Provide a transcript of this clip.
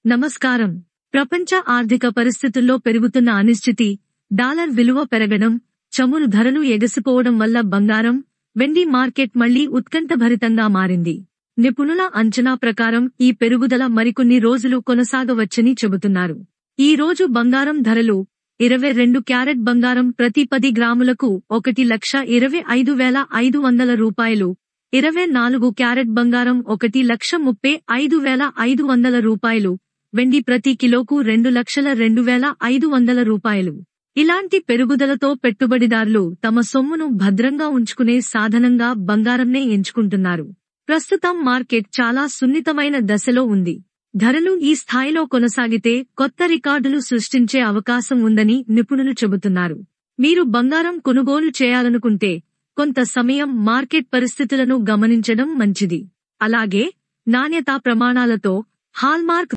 నమస్కారం. ప్రపంచ ఆర్థిక పరిస్థితుల్లో పెరుగుతున్న అనిశ్చితి, డాలర్ విలువ పెరగడం, చమురు ధరలు ఎగసిపోవడం వల్ల బంగారం, వెండి మార్కెట్ మళ్లీ ఉత్కంఠభరితంగా మారింది. నిపుణుల అంచనా ప్రకారం ఈ పెరుగుదల మరికొన్ని రోజులు కొనసాగవచ్చని చెబుతున్నారు. ఈ రోజు బంగారం ధరలు 22 క్యారెట్ బంగారం ప్రతి 10 గ్రాములకు 1,25,500 రూపాయలు, 24 క్యారెట్ బంగారం 1,35,500 రూపాయలు, వెండి ప్రతి కిలోకు 2,02,500 రూపాయలు. ఇలాంటి పెరుగుదలతో పెట్టుబడిదారులు తమ సొమ్మును భద్రంగా ఉంచుకునే సాధనంగా బంగారంనే ఎంచుకుంటున్నారు. ప్రస్తుతం మార్కెట్ చాలా సున్నితమైన దశలో ఉంది. ధరలు ఈ స్థాయిలో కొనసాగితే కొత్త రికార్డులు సృష్టించే అవకాశం ఉందని నిపుణులు చెబుతున్నారు. మీరు బంగారం కొనుగోలు చేయాలనుకుంటే కొంత సమయం మార్కెట్ పరిస్థితులను గమనించడం మంచిది. అలాగే నాణ్యతా ప్రమాణాలతో హాల్మార్క్